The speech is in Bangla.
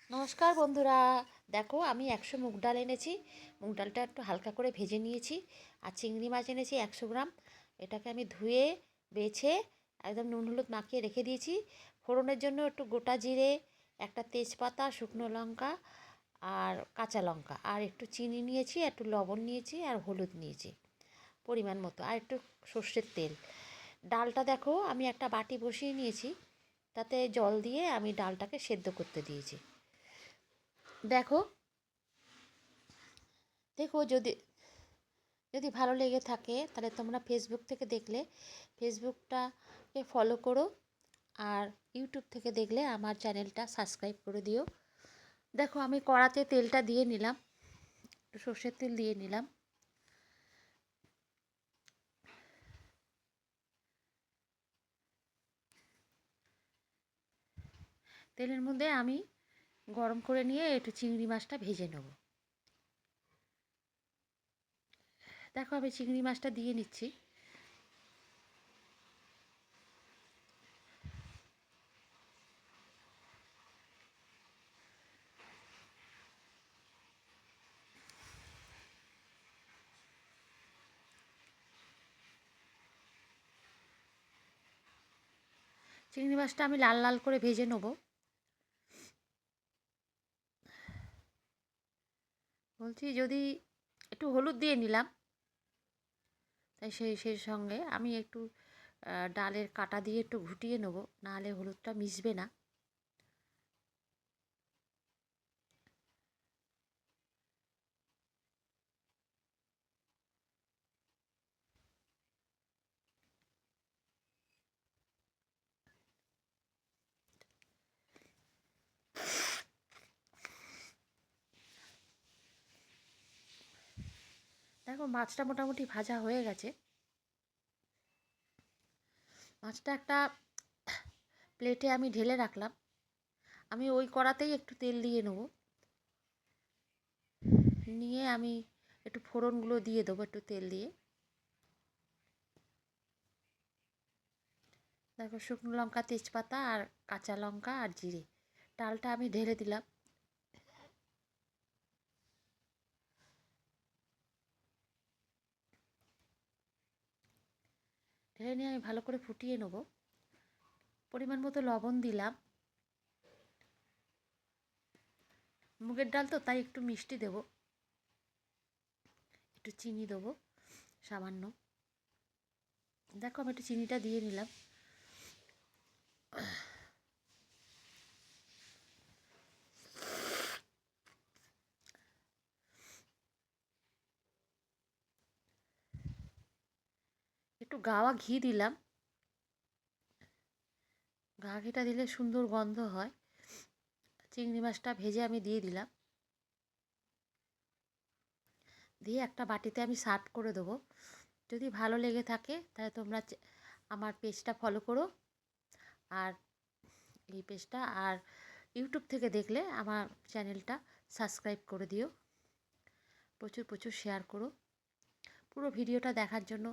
নমস্কার বন্ধুরা। দেখো আমি 100 মুগ ডাল এনেছি। মুগ ডালটা একটু হালকা করে ভেজে নিয়েছি। আর চিংড়ি মাছ এনেছি 100 গ্রাম। এটাকে আমি ধুয়ে বেছে একদম নুন হলুদ মাখিয়ে রেখে দিয়েছি। ফোড়নের জন্য একটু গোটা জিরে, একটা তেজপাতা, শুকনো লঙ্কা আর কাঁচা লঙ্কা, আর একটু চিনি নিয়েছি, একটু লবণ নিয়েছি, আর হলুদ নিয়েছি পরিমাণ মতো, আর একটু সর্ষের তেল। ডালটা দেখো আমি একটা বাটি বসিয়ে নিয়েছি, তাতে জল দিয়ে আমি ডালটাকে সেদ্ধ করতে দিয়েছি। দেখো দেখো যদি যদি ভালো লেগে থাকে তাহলে তোমরা ফেসবুক থেকে দেখলে ফেসবুকটাকে ফলো করো, আর ইউটিউব থেকে দেখলে আমার চ্যানেলটা সাবস্ক্রাইব করে দিও। দেখো আমি কড়াতে তেলটা দিয়ে নিলাম, একটু সর্ষের তেল দিয়ে নিলাম। তেলের মধ্যে আমি গরম করে নিয়ে একটু চিংড়ি মাছটা ভেজে নেব। দেখো আমি চিংড়ি মাছটা দিয়ে নিচ্ছি। চিংড়ি মাছটা আমি লাল লাল করে ভেজে নেব। বলছি যদি একটু হলুদ দিয়ে নিলাম, তাই সেই সঙ্গে আমি একটু ডালের কাটা দিয়ে একটু ঘুটিয়ে নেবো, নাহলে হলুদটা মিশবে না। দেখো মাছটা মোটামুটি ভাজা হয়ে গেছে। মাছটা একটা প্লেটে আমি ঢেলে রাখলাম। আমি ওই কড়াতেই একটু তেল দিয়ে নেবো, নিয়ে আমি একটু ফোড়নগুলো দিয়ে দেবো একটু তেল দিয়ে। দেখো শুকনো লঙ্কা, তেজপাতা আর কাঁচা লঙ্কা আর জিরে, ডালটা আমি ঢেলে দিলাম। ঢেলে নিয়ে আমি ভালো করে ফুটিয়ে নেবো। পরিমাণ মতো লবণ দিলাম। মুগের ডাল তো, তাই একটু মিষ্টি দেবো, একটু চিনি দেবো সামান্য। দেখো আমি একটু চিনিটা দিয়ে নিলাম। একটু গাওয়া ঘি দিলাম। গা ঘিটা দিলে সুন্দর গন্ধ হয়। চিংড়ি মাছটা ভেজে আমি দিয়ে দিলাম, দিয়ে একটা বাটিতে আমি সার্ভ করে দেবো। যদি ভালো লেগে থাকে তাহলে তোমরা আমার পেজটা ফলো করো, আর এই পেজটা আর ইউটিউব থেকে দেখলে আমার চ্যানেলটা সাবস্ক্রাইব করে দিও। প্রচুর প্রচুর শেয়ার করো। পুরো ভিডিওটা দেখার জন্য